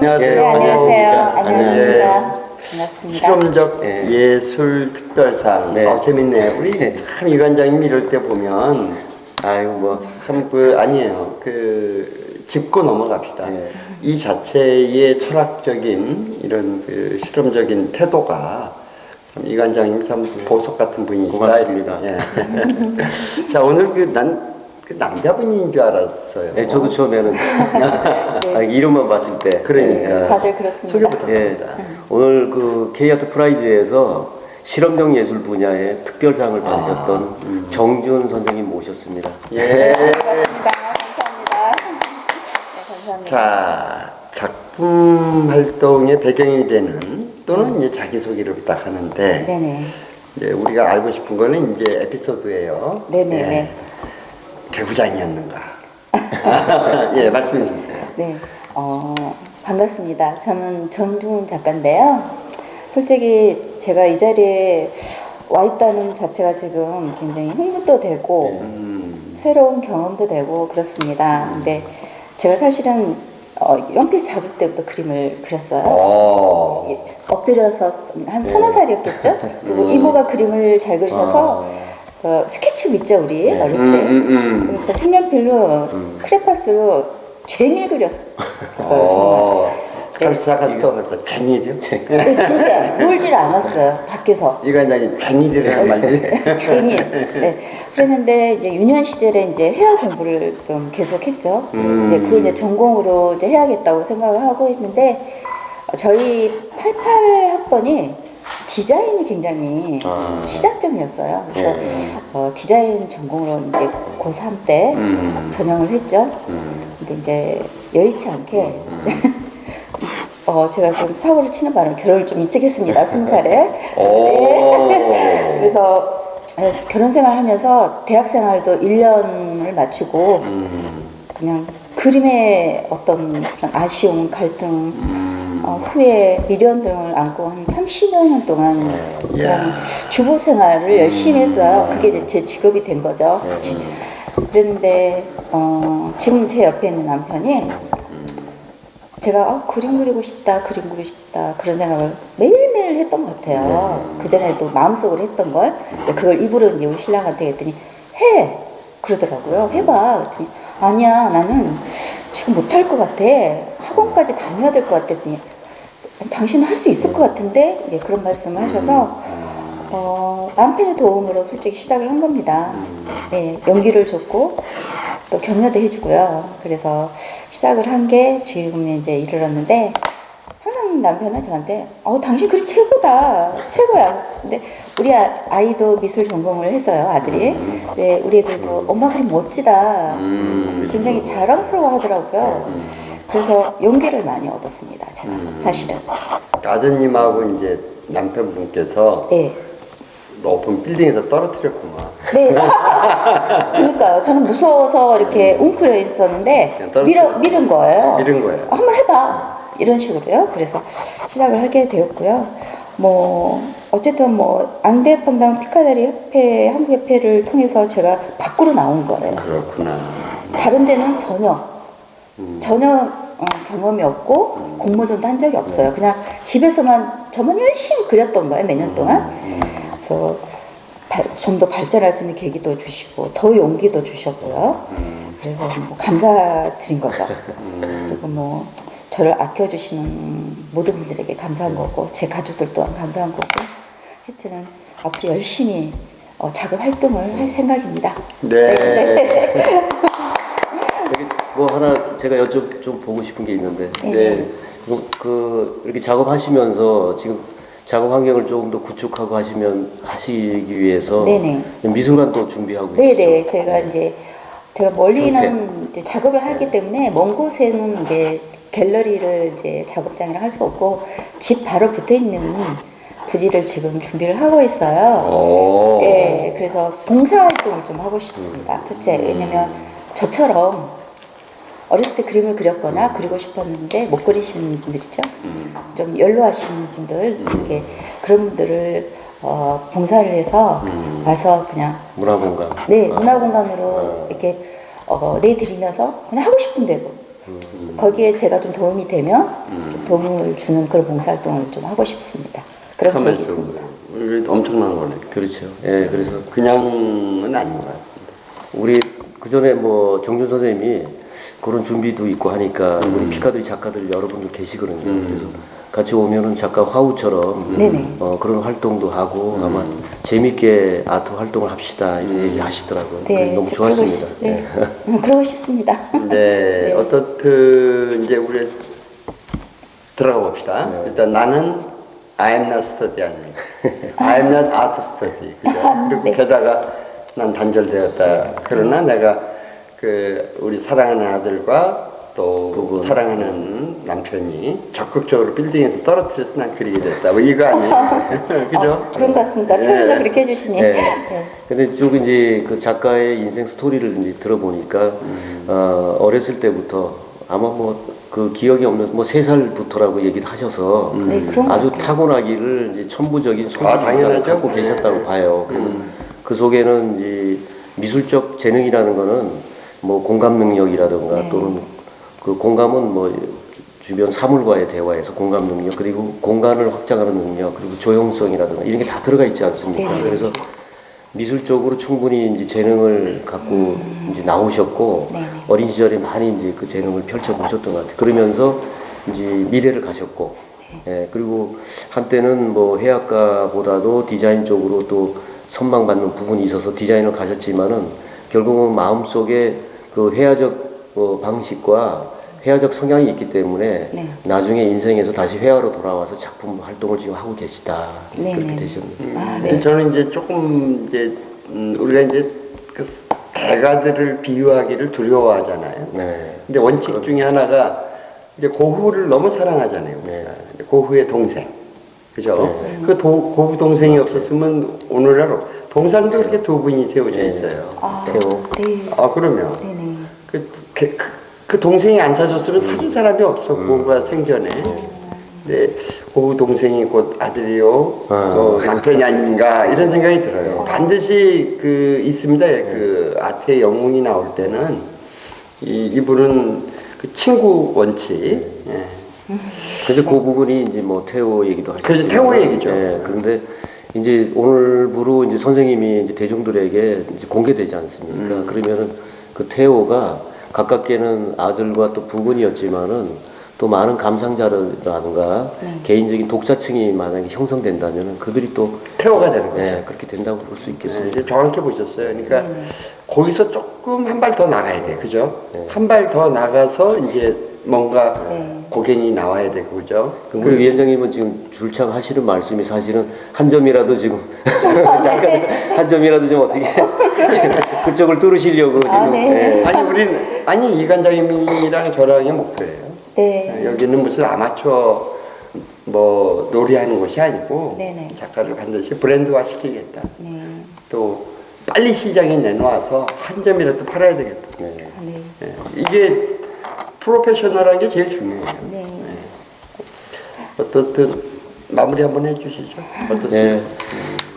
안녕하세요. 네, 안녕하세요. 안녕하십니까. 안녕하십니까. 반갑습니다. 실험적 예. 예술 특별상. 네. 재밌네요. 우리 네. 참 이 관장님 이럴 때 보면 아이고 뭐 참 아니에요. 짚고 넘어갑시다. 네. 이 자체의 철학적인 이런 실험적인 태도가 참 이 관장님 참 보석 같은 분이시다. 고맙습니다. 예. 자, 오늘 난 남자분인 줄 알았어요. 네, 저도 처음에는 이름만 봤을 때 그러니까. 다들 그렇습니다. 소개 예, 부탁드립니다. 오늘 그 K아트 프라이즈에서 실험적 예술 분야의 특별상을 받으셨던 정준 선생님 모셨습니다. 예. 반갑습니다. 감사합니다. 네, 감사합니다. 자, 작품 활동의 배경이 되는 또는 이제 자기소개를 부탁하는데 네네. 이제 우리가 알고 싶은 거는 이제 에피소드예요. 네네네. 개구장이었는가? 예, 말씀해 주세요. 네. 반갑습니다. 저는 정준 작가인데요. 솔직히 제가 이 자리에 와 있다는 자체가 지금 굉장히 흥분도 되고 새로운 경험도 되고 그렇습니다. 근데 제가 사실은 연필 잡을 때부터 그림을 그렸어요. 엎드려서 한 서너 살이었겠죠? 그리고 이모가 그림을 잘 그리셔서 스케치북 있죠, 우리 어렸을 때. 그래서 색연필로 크레파스로 쟁일 그렸어요, 정말. 시작하시고 벌써 쟁일이요? 네, 진짜 놀질 않았어요, 밖에서. 이 관장님 쟁일이를 한 말이. 쟁일. 네. 그랬는데 이제 유년 시절에 이제 회화 공부를 좀 계속했죠. 이제 그걸 이제 전공으로 이제 해야겠다고 생각을 하고 했는데 저희 88학번이 디자인이 굉장히 시작점이었어요. 그래서 디자인 전공으로 이제 고3 때 전형을 했죠. 근데 이제 여의치 않게 제가 좀 사고를 치는 바람에 결혼을 좀 일찍 했습니다. 20살에. 네. 그래서 결혼 생활 하면서 대학 생활도 1년을 마치고 그냥 그림의 어떤 그런 아쉬움, 갈등, 후회, 미련 등을 안고 한 30여 년 동안 그냥 주부 생활을 열심히 했어요. 그게 이제 제 직업이 된 거죠. 그랬는데 지금 제 옆에 있는 남편이 제가 그림 그리고 싶다 그런 생각을 매일매일 했던 것 같아요. 그전에도 마음속으로 했던 걸 그걸 입으로 이제 우리 신랑한테 했더니 해! 그러더라고요. 해봐. 그랬더니 아니야, 나는 지금 못할 것 같아. 학원까지 다녀야 될 것 같아. 했더니 당신은 할 수 있을 것 같은데 이제 그런 말씀을 하셔서 남편의 도움으로 솔직히 시작을 한 겁니다. 네, 용기를 줬고 또 격려도 해주고요. 그래서 시작을 한 게 지금에 이제 이르렀는데 항상 남편은 저한테 당신 그림 최고다, 최고야. 근데 우리 아이도 미술 전공을 했어요, 아들이. 네, 우리 애들도 엄마 그림 멋지다. 굉장히 자랑스러워 하더라고요. 그래서 용기를 많이 얻었습니다, 제가 사실은. 아드님하고 이제 남편분께서 네. 높은 빌딩에서 떨어뜨렸구만. 네. 그러니까요. 저는 무서워서 이렇게 웅크려 있었는데 밀은 거예요. 밀은 거예요. 한번 해봐. 이런 식으로요. 그래서 시작을 하게 되었고요. 어쨌든 앙대판당 피카다리 협회, 한국협회를 통해서 제가 밖으로 나온 거예요. 그렇구나. 다른 데는 전혀 경험이 없고 공모전도 한 적이 없어요. 그냥 집에서만 저만 열심히 그렸던 거예요, 몇 년 동안. 그래서 좀 더 발전할 수 있는 계기도 주시고 더 용기도 주셨고요. 그래서 감사드린 거죠. 그리고 저를 아껴주시는 모든 분들에게 감사한 거고 제 가족들 또한 감사한 거고 하여튼 앞으로 열심히 작업 활동을 할 생각입니다. 네. 여기 하나 제가 좀 보고 싶은 게 있는데 네. 이렇게 작업하시면서 지금 작업 환경을 조금 더 구축하고 하시기 위해서 네네. 미술관도 준비하고 네네. 있죠. 제가 멀리는 이제 작업을 하기 때문에 먼 곳에는 이제 갤러리를 이제 작업장이라 할 수 없고 집 바로 붙어 있는 부지를 지금 준비를 하고 있어요. 네, 그래서 봉사활동을 좀 하고 싶습니다. 첫째, 왜냐면 저처럼 어렸을 때 그림을 그렸거나 그리고 싶었는데 못 그리시는 분들 있죠. 좀 연로하신 분들, 이렇게 그런 분들을 봉사를 해서 와서 그냥 문화공간. 네, 문화공간으로 이렇게 내드리면서 그냥 하고 싶은 대로 거기에 제가 좀 도움이 되면 좀 도움을 주는 그런 봉사활동을 좀 하고 싶습니다. 그런 계획이 있습니다. 엄청난 거네. 그렇죠. 예, 그래서 그냥은 아닌 것 같아요. 우리 그 전에 뭐 정준 선생님이 그런 준비도 있고 하니까 우리 피카드리 작가들 여러분들 계시거든요. 그래서 같이 오면은 작가 화우처럼 네네. 그런 활동도 하고 아마 재밌게 아트 활동을 합시다 이런 얘기 하시더라고요. 네, 너무 좋았습니다. 그러고 싶습니다. 네, 어떻든 이제 우리 들어가 봅시다. 일단 나는 I am not study 아닙니다. I am not art study. 그죠? 그리고 네. 게다가 난 단절되었다. 그러나 내가 그 우리 사랑하는 아들과 또 사랑하는 남편이 적극적으로 빌딩에서 떨어뜨려서 난 그리게 됐다. 뭐 이거 아니에요? 그죠? 그런 것 같습니다. 표현을 그렇게 해주시니. 네. 네. 근데 쭉 이제 그 작가의 인생 스토리를 이제 들어보니까 어렸을 때부터 아마 뭐 그 기억이 없는 뭐 3살부터라고 얘기를 하셔서 네, 그런 것 아주 같아요. 타고나기를 이제 천부적인 당연하죠. 소질을 갖고 계셨다고 봐요. 그래서 그 속에는 이제 미술적 재능이라는 거는 뭐 공감 능력이라든가 네. 또는 그 공감은 뭐 주변 사물과의 대화에서 공감 능력 그리고 공간을 확장하는 능력 그리고 조용성이라든가 이런 게 다 들어가 있지 않습니까? 네. 그래서 미술적으로 충분히 이제 재능을 갖고 이제 나오셨고 네네. 어린 시절에 많이 이제 그 재능을 펼쳐 보셨던 것 같아요. 그러면서 이제 미대를 가셨고, 예, 그리고 한때는 뭐 해학과보다도 디자인 쪽으로 또 선망받는 부분이 있어서 디자인을 가셨지만은 결국은 마음속에 그 회화적 방식과 회화적 성향이 있기 때문에 네. 나중에 인생에서 다시 회화로 돌아와서 작품 활동을 지금 하고 계시다. 네네. 그렇게 되셨는데. 아, 네. 저는 이제 조금 이제 우리가 이제 그 대가들을 비유하기를 두려워하잖아요. 네. 근데 원칙 중에 하나가 이제 고흐를 너무 사랑하잖아요. 우리가. 고흐의 동생, 그죠? 그 고흐 동생이 없었으면 오늘날 동상도 이렇게 2분이 세워져 있어요. 아, 세워. 네. 아 그러면 네네. 그 동생이 안 사줬으면 사줄 사람이 없어. 고흐가 생전에. 네, 고흐 동생이 곧 아들이요, 남편이 아닌가 이런 생각이 들어요. 반드시 그 있습니다. 그 아트의 영웅이 나올 때는 이분은 그 친구 원칙. 예. 근데 그 부분이 이제 뭐 태호 얘기도 하셨죠. 그렇죠, 태호 얘기죠. 예, 그런데 이제 오늘부로 이제 선생님이 이제 대중들에게 이제 공개되지 않습니까? 그러면은 그 태호가 가깝게는 아들과 또 부군이었지만은 또 많은 감상자라든가 개인적인 독자층이 만약에 형성된다면은 그들이 또 태호가 되는 거죠. 네, 그렇게 된다고 볼 수 있겠습니다. 이제 정확히 보셨어요. 그러니까 거기서 조금 한 발 더 나가야 돼, 그죠? 한 발 더 나가서 이제 뭔가 고갱이 나와야 되고, 그죠? 그럼 우리 위원장님은 지금 줄창 하시는 말씀이 사실은 한 점이라도 지금 잠깐 한 점이라도 좀 어떻게 그쪽을 뚫으시려고 지금 네. 아니 이관장님이랑 저랑의 목표예요. 네. 여기는 무슨 아마추어 뭐 놀이하는 곳이 아니고 네네. 작가를 반드시 브랜드화 시키겠다. 네. 또 빨리 시장에 내놓아서 한 점이라도 팔아야 되겠다. 네. 예, 이게 프로페셔널한 게 제일 중요해요. 네. 어떻든 마무리 한번 해주시죠. 어떻습니까? 네.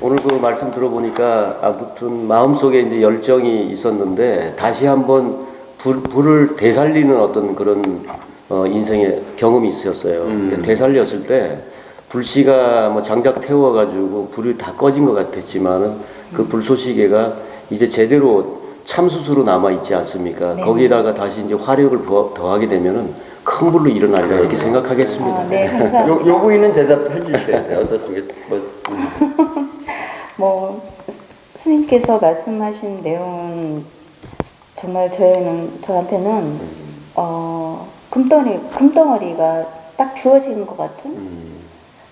오늘 그 말씀 들어보니까 아무튼 마음속에 이제 열정이 있었는데 다시 한번 불을 되살리는 어떤 그런 인생의 경험이 있었어요. 되살렸을 때 불씨가 뭐 장작 태워가지고 불이 다 꺼진 것 같았지만은 그 불쏘시개가 이제 제대로 참숯으로 남아 있지 않습니까? 네. 거기다가 다시 이제 화력을 더하게 되면은 큰 불로 일어나리라 이렇게 생각하겠습니다. 아, 네, 감사합니다. 요 부위는 대답해 주셔야 돼요. 어떻습니까? 뭐 스님께서 말씀하신 내용은 정말 저한테는 금덩어리가 딱 주어지는 것 같은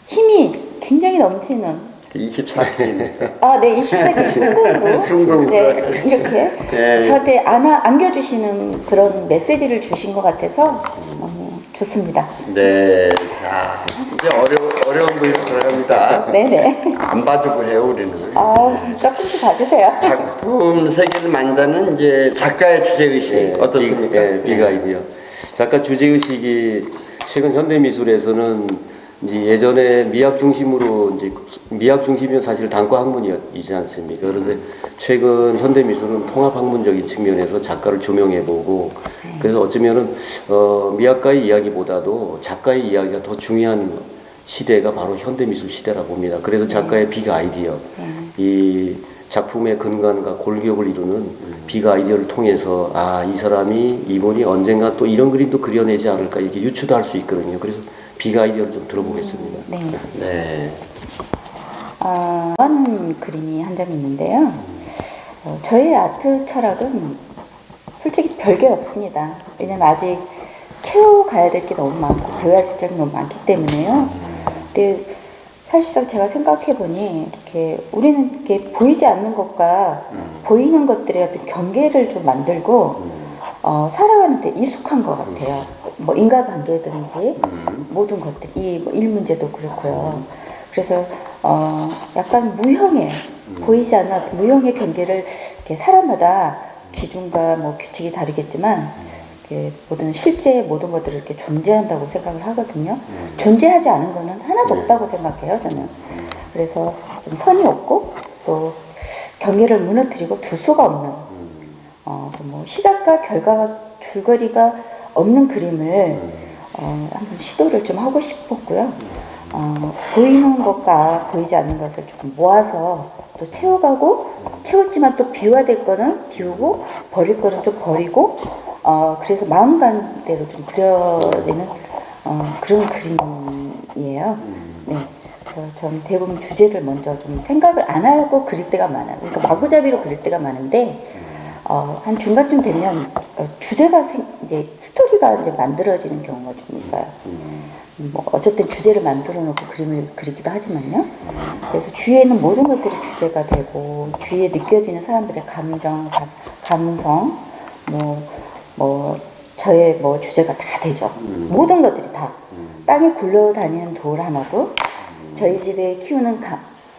힘이 굉장히 넘치는 24기입니다. 아, 네, 24기 순공으로 순공으로. 네, 이렇게 네. 저한테 안겨주시는 그런 메시지를 주신 것 같아서 너무 좋습니다. 네, 자 이제 어려운 부위로 들어갑니다. 네네. 안 봐주고 해요 우리는. 조금씩 봐주세요. 작품 세계를 만드는 이제 작가의 주제 의식 어떻습니까? 빅 아이디어. 작가 주제 의식이 최근 현대 미술에서는 이제 예전에 미학 중심으로 이제 미학 중심이면 사실 단과 학문이지 않습니까? 그런데 최근 현대 미술은 통합 학문적인 측면에서 작가를 조명해보고 그래서 어쩌면은 미학가의 이야기보다도 작가의 이야기가 더 중요한 시대가 바로 현대 미술 시대라고 봅니다. 그래서 작가의 빅 아이디어, 이 작품의 근간과 골격을 이루는 빅 아이디어를 통해서 이 사람이 이분이 언젠가 또 이런 그림도 그려내지 않을까 이렇게 유추도 할 수 있거든요. 그래서 빅 아이디어를 좀 들어보겠습니다. 네. 네. 좋아하는 그림이 한 점이 있는데요. 저의 아트 철학은 솔직히 별게 없습니다. 왜냐면 아직 채워가야 될 게 너무 많고 배워야 될 점이 너무 많기 때문에요. 근데 사실상 제가 생각해보니 이렇게 우리는 이렇게 보이지 않는 것과 보이는 것들의 어떤 경계를 좀 만들고 살아가는데 익숙한 것 같아요. 뭐 인과관계든지 모든 것들, 뭐 일 문제도 그렇고요. 그래서 약간 무형의 보이지 않는 어떤 무형의 경계를 이렇게 사람마다 기준과 뭐 규칙이 다르겠지만 모든 실제 모든 것들을 이렇게 존재한다고 생각을 하거든요. 존재하지 않은 거는 하나도 없다고 생각해요, 저는. 그래서 좀 선이 없고 또 경계를 무너뜨리고 두수가 없는 뭐 시작과 결과가 줄거리가 없는 그림을 한번 시도를 좀 하고 싶었고요. 보이는 것과 보이지 않는 것을 조금 모아서 또 채워가고 채웠지만 또 비워야될 거는 비우고 버릴 거는 좀 버리고 그래서 마음 가는 대로 좀 그려내는 그런 그림이에요. 네. 그래서 전 대부분 주제를 먼저 좀 생각을 안 하고 그릴 때가 많아요. 그러니까 마구잡이로 그릴 때가 많은데 한 중간쯤 되면 주제가 이제 스토리가 이제 만들어지는 경우가 좀 있어요. 뭐 어쨌든 주제를 만들어 놓고 그림을 그리기도 하지만요. 그래서 주위에 있는 모든 것들이 주제가 되고 주위에 느껴지는 사람들의 감정, 감성, 뭐 저의 뭐 주제가 다 되죠. 모든 것들이 다 땅에 굴러다니는 돌 하나도 저희 집에 키우는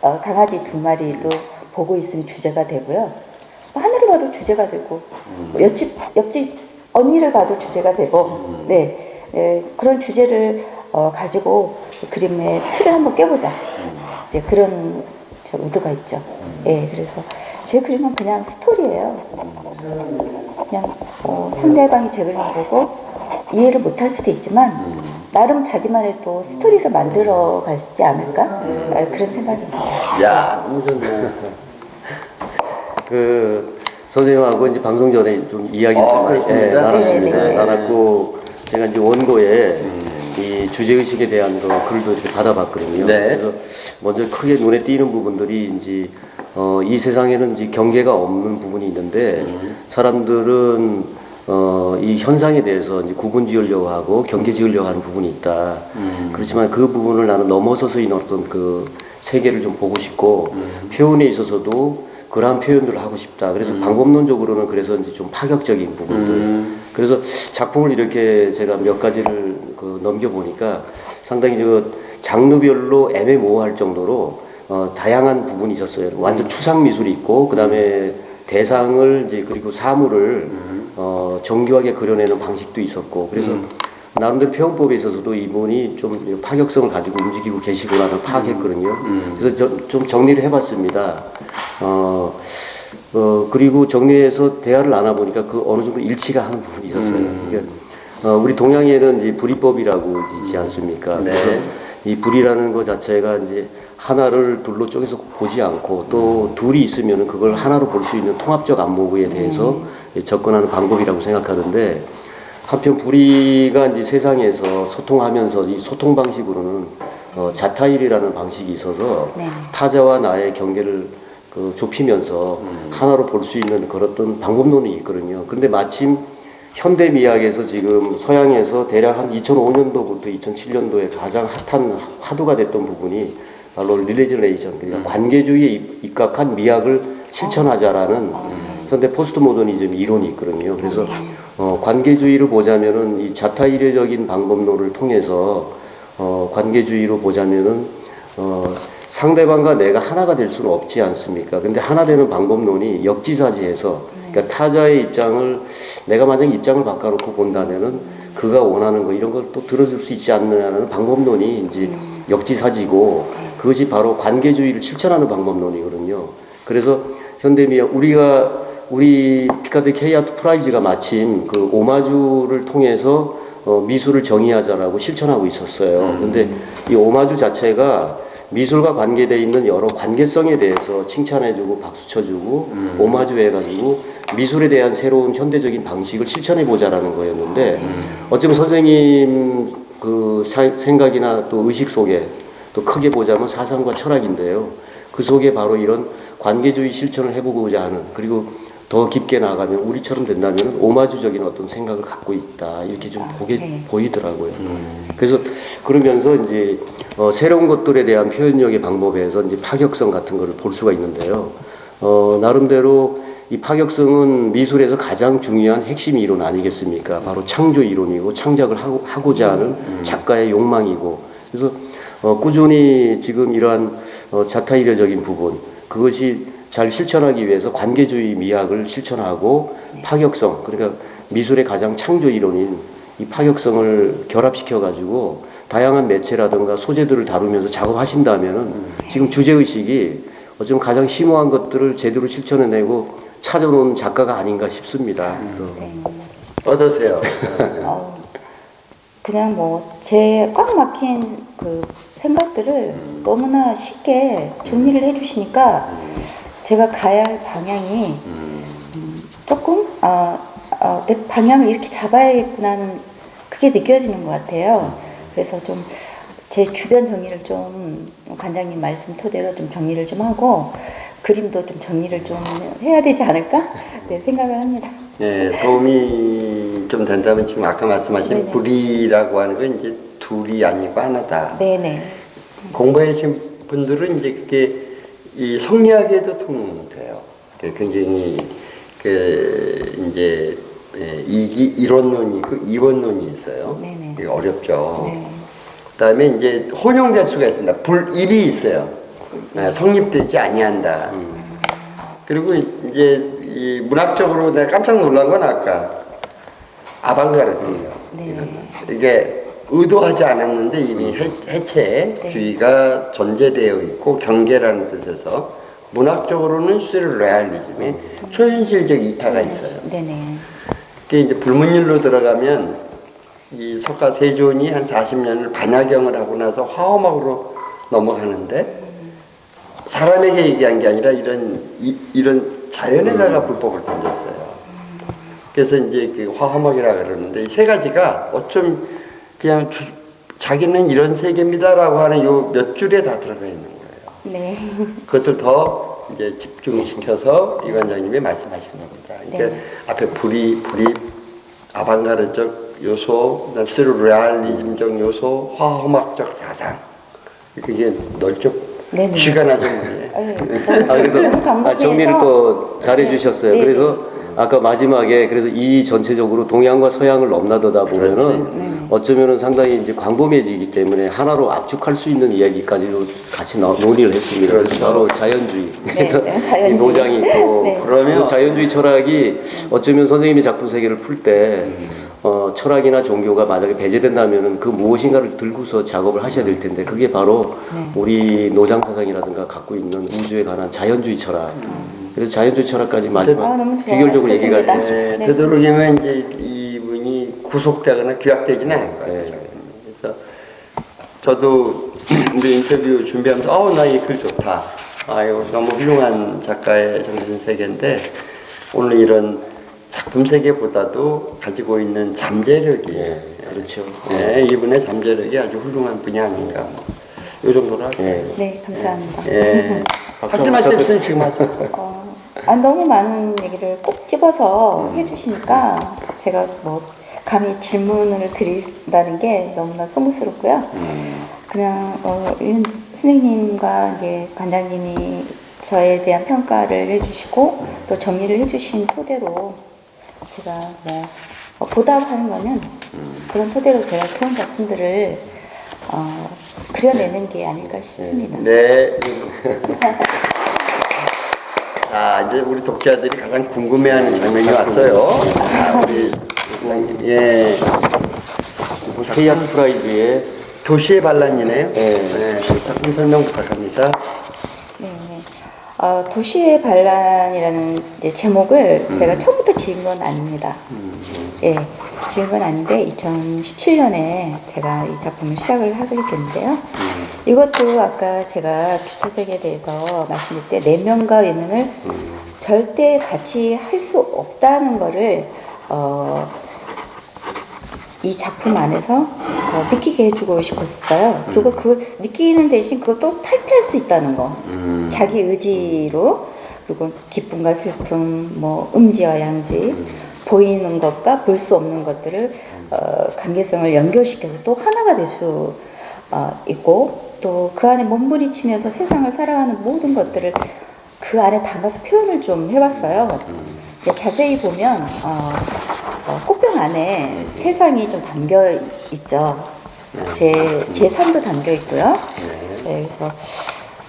강아지 2마리도 보고 있으면 주제가 되고요. 하늘을 봐도 주제가 되고 옆집 언니를 봐도 주제가 되고 그런 주제를 가지고 그림의 틀을 한번 깨보자. 이제 그런 의도가 있죠. 그래서 제 그림은 그냥 스토리예요. 그냥 상대방이 제 그림을 보고 이해를 못할 수도 있지만 나름 자기만의 또 스토리를 만들어 가시지 않을까 그런 생각입니다. 야, 너무 좋네. 선생님하고 이제 방송 전에 좀 이야기를 나눴습니다. 네. 나눴고 제가 이제 원고에 이 주제의식에 대한 글도 이렇게 받아봤거든요. 네. 그래서 먼저 크게 눈에 띄는 부분들이 이제 이 세상에는 이제 경계가 없는 부분이 있는데 사람들은 이 현상에 대해서 이제 구분 지으려고 하고 경계 지으려고 하는 부분이 있다. 그렇지만 그 부분을 나는 넘어서서 있는 어떤 그 세계를 좀 보고 싶고 표현에 있어서도 그러한 표현들을 하고 싶다. 그래서 방법론적으로는 그래서 이제 좀 파격적인 부분들. 그래서 작품을 이렇게 제가 몇 가지를 넘겨보니까 상당히 장르별로 애매모호할 정도로 다양한 부분이 있었어요. 완전 추상 미술이 있고, 그 다음에 대상을 이제 그리고 사물을 정교하게 그려내는 방식도 있었고, 그래서 나름대로 표현법에 있어서도 이분이 좀 파격성을 가지고 움직이고 계시구나를 파악했거든요. 그래서 좀 정리를 해봤습니다. 그리고 정리해서 대화를 나눠보니까 그 어느 정도 일치가 하는 부분이 있었어요. 그러니까 우리 동양에는 이제 불이법이라고 있지 않습니까? 네. 그래서 이 불이라는 것 자체가 이제 하나를 둘로 쪼개서 보지 않고 또 둘이 있으면 그걸 하나로 볼 수 있는 통합적 안목에 대해서 접근하는 방법이라고 생각하는데 한편 불이가 이제 세상에서 소통하면서 이 소통 방식으로는 자타일이라는 방식이 있어서 타자와 나의 경계를 좁히면서 하나로 볼 수 있는 그런 어떤 방법론이 있거든요. 근데 마침 현대 미학에서 지금 서양에서 대략 한 2005년도부터 2007년도에 가장 핫한 화두가 됐던 부분이 바로 릴레지레이션, 그러니까 관계주의에 입각한 미학을 실천하자라는 현대 포스트 모더니즘 이론이 있거든요. 그래서 관계주의를 보자면은 이 자타이례적인 방법론을 통해서 관계주의로 보자면은 상대방과 내가 하나가 될 수는 없지 않습니까? 근데 하나 되는 방법론이 역지사지해서 그러니까 타자의 입장을 내가 만약 입장을 바꿔놓고 본다면은 그가 원하는 거 이런 걸 또 들어줄 수 있지 않느냐는 방법론이 이제 역지사지고 그것이 바로 관계주의를 실천하는 방법론이거든요. 그래서 현대미학 우리 피카드 K아트 프라이즈가 마침 그 오마주를 통해서 미술을 정의하자라고 실천하고 있었어요. 근데 이 오마주 자체가 미술과 관계되어 있는 여러 관계성에 대해서 칭찬해주고 박수 쳐주고 오마주 해가지고 미술에 대한 새로운 현대적인 방식을 실천해보자라는 거였는데 어쩌면 선생님 그 생각이나 또 의식 속에 또 크게 보자면 사상과 철학인데요. 그 속에 바로 이런 관계주의 실천을 해보고자 하는 그리고 더 깊게 나아가면 우리처럼 된다면 오마주적인 어떤 생각을 갖고 있다 이렇게 좀 보이더라고요. 그래서 그러면서 이제 새로운 것들에 대한 표현력의 방법에서 이제 파격성 같은 거를 볼 수가 있는데요. 나름대로 이 파격성은 미술에서 가장 중요한 핵심 이론 아니겠습니까? 바로 창조 이론이고 창작을 하고자 하는 작가의 욕망이고 그래서 꾸준히 지금 이러한 자타일여적인 부분 그것이 잘 실천하기 위해서 관계주의 미학을 실천하고 파격성 그러니까 미술의 가장 창조 이론인 이 파격성을 결합시켜 가지고 다양한 매체라든가 소재들을 다루면서 작업하신다면은 지금 주제의식이 어쩌면 가장 심오한 것들을 제대로 실천해내고 찾아놓은 작가가 아닌가 싶습니다. 어떠세요? 그냥 뭐 제 꽉 막힌 그 생각들을 너무나 쉽게 정리를 해주시니까 제가 가야 할 방향이 조금 내 방향을 이렇게 잡아야겠구나 하는 그게 느껴지는 것 같아요. 그래서 좀 제 주변 정리를 좀 관장님 말씀 토대로 좀 정리를 좀 하고 그림도 좀 정리를 좀 해야 되지 않을까? 네, 생각을 합니다. 네, 도움이 좀 된다면 지금 아까 말씀하신 네네. 불이라고 하는 건 이제 둘이 아니고 하나다. 네네. 공부하신 분들은 이제 그게 이 성리학에도 통용돼요. 굉장히 그 이제 이론론이 있고 이원론이 있어요. 네네. 이게 어렵죠. 네. 그다음에 이제 혼용될 수가 있습니다. 불입이 있어요. 성립되지 아니한다. 그리고 이제 이 문학적으로 내가 깜짝 놀란 건 아까 아방가르드예요. 네. 이게 의도하지 않았는데 이미 해체주의가 전제되어 있고 경계라는 뜻에서 문학적으로는 스르레알리즘의 초현실적 이타가 있어요. 네네. 그게 이제 불문율로 들어가면 이 석가 세존이 한 40년을 반야경을 하고 나서 화엄학으로 넘어가는데 사람에게 얘기한 게 아니라 이런 자연에다가 불법을 던졌어요. 그래서 이제 그 화엄학이라 그러는데 이 세 가지가 어쩜 그냥 자기는 이런 세계입니다라고 하는 요 몇 줄에 다 들어가 있는 거예요. 네. 그것을 더 이제 집중시켜서 이 관장님이 말씀하신 겁니다. 그러니까 네. 앞에 불이 아방가르적 요소, 스르레알리즘적 요소, 화엄학적 사상. 그게 넓적 네네. 쥐가 나죠. 네. 그래도 광범위해서 정리를 또 잘해주셨어요. 네. 그래서 아까 마지막에 그래서 이 전체적으로 동양과 서양을 넘나들다 보면은 어쩌면은 상당히 이제 광범위해지기 때문에 하나로 압축할 수 있는 이야기까지도 같이 논의를 했습니다. 그래서 바로 자연주의. 그래서 네, 자연주의. 이 노장이 있고 네. 그러면 그 자연주의 철학이 어쩌면 선생님의 작품 세계를 풀 때 철학이나 종교가 만약에 배제된다면은 그 무엇인가를 들고서 작업을 하셔야 될 텐데 그게 바로 우리 노장 사상이라든가 갖고 있는 우주에 관한 자연주의 철학. 그래서 자연주의 철학까지 마지막 너무 좋아요. 비결적으로 얘기가 좋습니다. 됐어요. 네, 되도록이면 이제 이분이 구속되거나 규약되지는 않을 거예요. 네. 그래서 저도 우리 인터뷰 준비하면서 나 이 글 좋다. 이거 너무 훌륭한 작가의 정신 세계인데 오늘 이런 작품 세계보다도 가지고 있는 잠재력이 그렇죠. 네, 이분의 잠재력이 아주 훌륭한 분이 아닌가. 이 정도로 할게요. 네, 감사합니다. 예. 하실 말씀 있으면 지금 하세요. 너무 많은 얘기를 꼭 집어서 해주시니까 제가 뭐 감히 질문을 드린다는 게 너무나 소무스럽고요. 그냥 선생님과 이제 관장님이 저에 대한 평가를 해주시고 또 정리를 해주신 토대로 제가 뭐 보답하는 거는 그런 토대로 제가 좋은 작품들을 그려내는 게 아닐까 싶습니다. 네. 자, 이제 우리 독자들이 가장 궁금해하는 장면이 왔어요. 우리 예. KR 프라이즈의 도시의 반란이네요. 네. 작품 설명 부탁합니다. 네. 도시의 반란이라는 이제 제목을 제가 처음부터 지은 건 아닙니다. 예, 지은 건 아닌데 2017년에 제가 이 작품을 시작을 하게 됐는데요. 이것도 아까 제가 주체색에 대해서 말씀드릴 때 내면과 외면을 절대 같이 할 수 없다는 거를 이 작품 안에서 느끼게 해주고 싶었어요. 그리고 그 느끼는 대신 그것도 탈피할 수 있다는 거. 자기 의지로. 그리고 기쁨과 슬픔, 뭐 음지와 양지, 보이는 것과 볼 수 없는 것들을 관계성을 연결시켜서 또 하나가 될 수 있고, 또 그 안에 몸부림치면서 세상을 살아가는 모든 것들을 그 안에 담아서 표현을 좀 해봤어요. 자세히 보면 꽃병 안에 세상이 좀 담겨 있죠. 제 삶도 담겨 있고요. 네, 그래서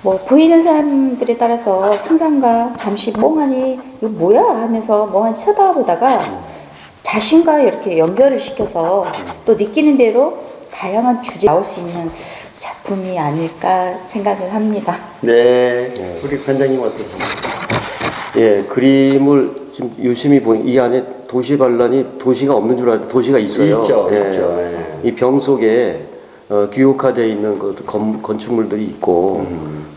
뭐 보이는 사람들에 따라서 상상과 잠시 멍하니 이거 뭐야 하면서 멍하니 쳐다보다가 자신과 이렇게 연결을 시켜서 또 느끼는 대로 다양한 주제 나올 수 있는 작품이 아닐까 생각을 합니다. 네, 우리 관장님 어떠십니까? 예, 그림을 지금 유심히 보니 이 안에 도시 반란이 도시가 없는 줄 알았는데 도시가 있어요. 있죠. 예. 있죠. 예. 이 병 속에 규격화되어 있는 그 건축물들이 있고,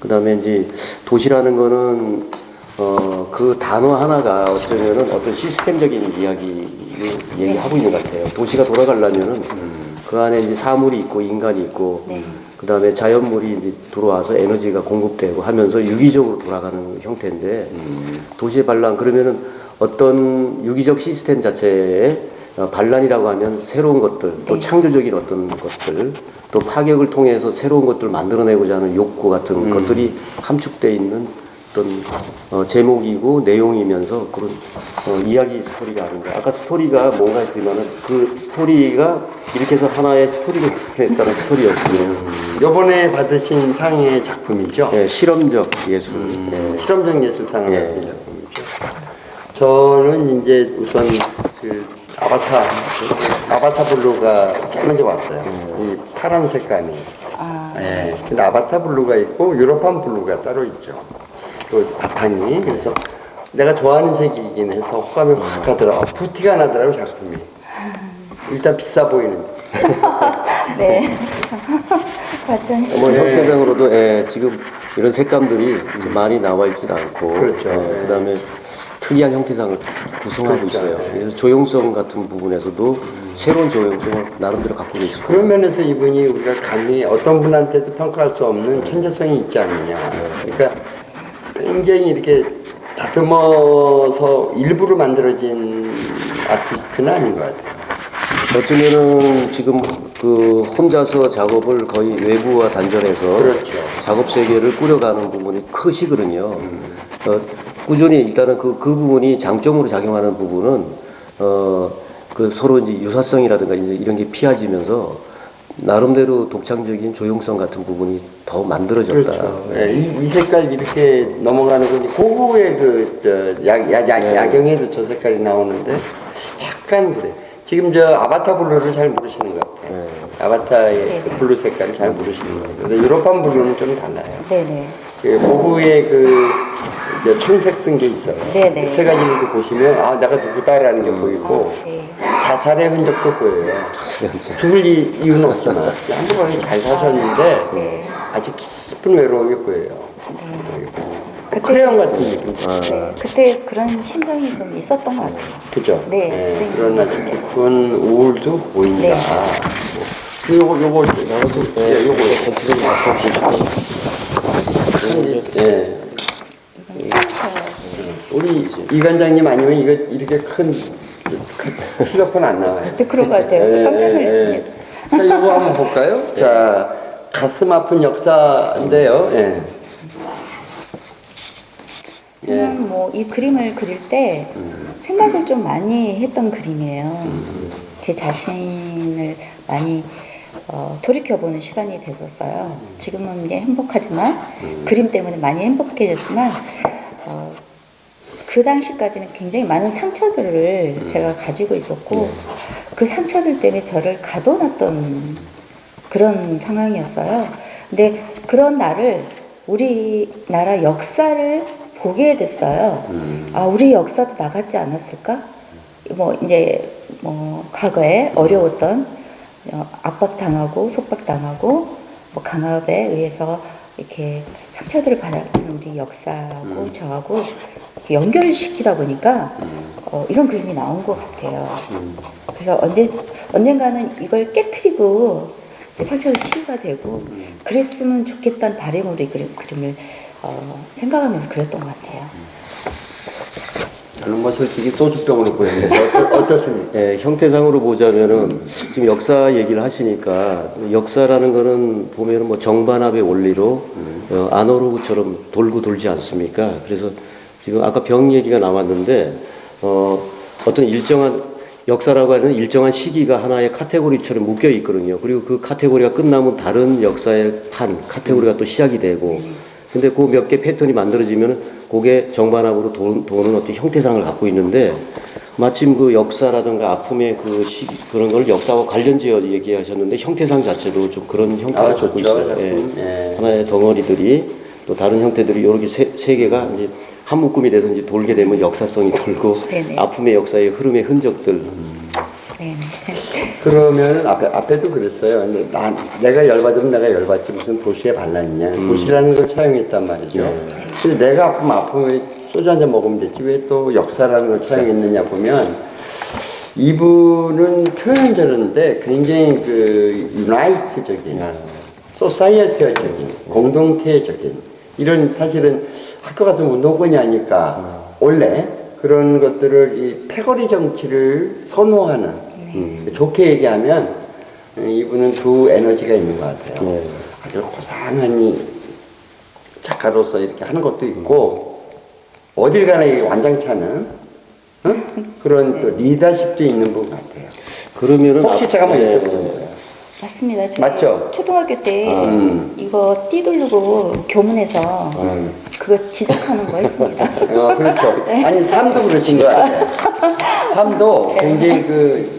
그다음에 이제 도시라는 거는 그 단어 하나가 어쩌면은 어떤 시스템적인 이야기를 얘기하고 있는 것 같아요. 도시가 돌아가려면은 그 안에 이제 사물이 있고 인간이 있고, 그다음에 자연물이 이제 들어와서 에너지가 공급되고 하면서 유기적으로 돌아가는 형태인데, 도시의 반란 그러면은 어떤 유기적 시스템 자체에 반란이라고 하면 새로운 것들, 또 창조적인 어떤 것들, 또 파격을 통해서 새로운 것들을 만들어내고자 하는 욕구 같은 것들이 함축되어 있는 어떤 제목이고 내용이면서 그런 이야기 스토리가 아닌가. 아까 스토리가 뭔가 했지만은 그 스토리가 이렇게 해서 하나의 스토리를 했다는 스토리였거든요. 이번에 받으신 상의 작품이죠. 예, 실험적 예술. 예. 실험적 예술상을 예. 받은 작품이죠. 저는 이제 우선 그 아바타 블루가 제일 먼저 왔어요. 이 파란 색감이. 예. 근데 아바타 블루가 있고 유로판 블루가 따로 있죠. 그 바탕이. 그래서 내가 좋아하는 색이긴 해서 호감이 확 가더라고. 부티가 나더라고 작품이. 일단 비싸 보이는. 네. 맞죠. 뭐 형태상으로도 예, 지금 이런 색감들이 이제 많이 나와 있지는 않고, 그렇죠. 예, 그다음에 특이한 형태상을 구성하고 그렇죠. 있어요. 그래서 조형성 같은 부분에서도 새로운 조형성을 나름대로 갖고 계시고. 그런 면에서 이분이 우리가 감히 어떤 분한테도 평가할 수 없는 천재성이 있지 않느냐. 그러니까 굉장히 이렇게 다듬어서 일부러 만들어진 아티스트는 아닌 것 같아요. 어쩌면은 지금 그 혼자서 작업을 거의 외부와 단절해서 그렇죠. 작업 세계를 꾸려가는 부분이 크시거든요. 꾸준히 일단은 그 부분이 장점으로 작용하는 부분은 그 서로 이제 유사성이라든가 이제 이런 게 피해지면서 나름대로 독창적인 조형성 같은 부분이 더 만들어졌다. 그렇죠. 예, 이 색깔 이렇게 넘어가는 건 고고의 야경에도 저 색깔이 나오는데 약간 그래. 지금 저 아바타 블루를 잘 모르시는 것 같아요. 아바타의 그 블루 색깔을 잘 모르시는 것 같아요. 근데 유로판 블루는 좀 달라요. 네네. 그 고흐의 그 이제 청색 쓴 게 있어요. 네네. 세 가지를 보시면 아 내가 누구다라는 게 보이고 네. 자살의 흔적도 보여요. 죽을 이유는 없잖아. 한두 번에 잘 사셨는데 네. 아주 깊은 외로움이 보여요. 크레용 같은 느낌. 네. 그때 그런 심정이 좀 있었던 것 같아요. 그죠? 네, 선생님. 그런 아주 깊은 우울도 보인다. 네. 요거 나도 요거 전체적으로 예. 상처. 우리 이 관장님 아니면 이거 이렇게 큰 휴대폰 안 나와요. 네, 그런 것 같아요. 깜짝 놀랐습니다. 자, 이거 한번 볼까요? 자, 가슴 아픈 역사인데요. 예. 저는 뭐 이 그림을 그릴 때 생각을 좀 많이 했던 그림이에요. 제 자신을 많이 돌이켜보는 시간이 됐었어요. 지금은 이제 행복하지만 그림 때문에 많이 행복해졌지만 그 당시까지는 굉장히 많은 상처들을 제가 가지고 있었고 그 상처들 때문에 저를 가둬놨던 그런 상황이었어요. 근데 그런 나를 우리나라 역사를 보게 됐어요. 아, 우리 역사도 나갔지 않았을까? 뭐 이제 뭐 과거에 어려웠던 압박당하고 속박당하고 뭐 강압에 의해서 이렇게 상처들을 받았던 우리 역사하고 저하고 이렇게 연결을 시키다 보니까 이런 그림이 나온 것 같아요. 그래서 언젠가는 이걸 깨트리고 이제 상처도 치유가 되고 그랬으면 좋겠다는 바람으로 이 그림을 생각하면서 그렸던 것 같아요. 저는 뭐 솔직히 소주병으로 보였는데 어떻습니까? 예, 형태상으로 보자면은 지금 역사 얘기를 하시니까 역사라는 거는 보면은 뭐 정반합의 원리로 아날로그처럼 돌고 돌지 않습니까? 그래서 지금 아까 병 얘기가 나왔는데 어떤 일정한 역사라고 하는 일정한 시기가 하나의 카테고리처럼 묶여 있거든요. 그리고 그 카테고리가 끝나면 다른 역사의 카테고리가 또 시작이 되고 근데 그 몇 개 패턴이 만들어지면 그게 정반합으로 도는 어떤 형태상을 갖고 있는데 마침 그 역사라든가 아픔의 그 시기 그런 걸 역사와 관련지어 얘기하셨는데 형태상 자체도 좀 그런 형태를 갖고 있어요. 예. 하나의 덩어리들이 또 다른 형태들이 이렇게 세 개가 이제 한 묶음이 돼서 이제 돌게 되면 역사성이 돌고 네네. 아픔의 역사의 흐름의 흔적들. 네네. 그러면 앞에도 그랬어요. 근데 내가 열받으면 내가 열받지 무슨 도시에 반란이냐. 도시라는 걸 차용했단 말이죠. 근데 내가 아프면 소주 한 잔 먹으면 됐지 왜 또 역사라는 걸 차용했느냐 보면 이분은 표현저런데 굉장히 그 유나이트적인 소사이어티적인 공동체적인 이런 사실은 학교 가서 운동권이 아닐까 원래 그런 것들을 이 패거리 정치를 선호하는 좋게 얘기하면 이분은 두 에너지가 있는 것 같아요. 아주 고상한 작가로서 이렇게 하는 것도 있고 어딜 가나 이 완장차는 그런 또 리더십도 있는 분 같아요. 그러면은 혹시 제가 한번 여쭤보세요. 맞습니다. 저희 맞죠? 초등학교 때 이거 띠 두르고 교문에서 그거 지적하는 거 했습니다. 그렇죠. 아니 삶도 그러신 것 같아요. 삶도 굉장히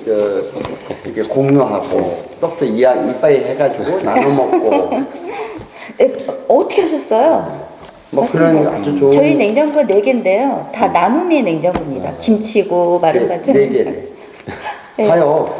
이렇게 공유하고 떡도 이빠이 해가지고 나눠 먹고 네, 어떻게 하셨어요? 뭐 맞습니다. 그런 아주 좋은 저희 냉장고가 4개인데요. 다 나눔의 냉장고입니다. 김치고 마른 반찬. 네 개를 네. 봐요.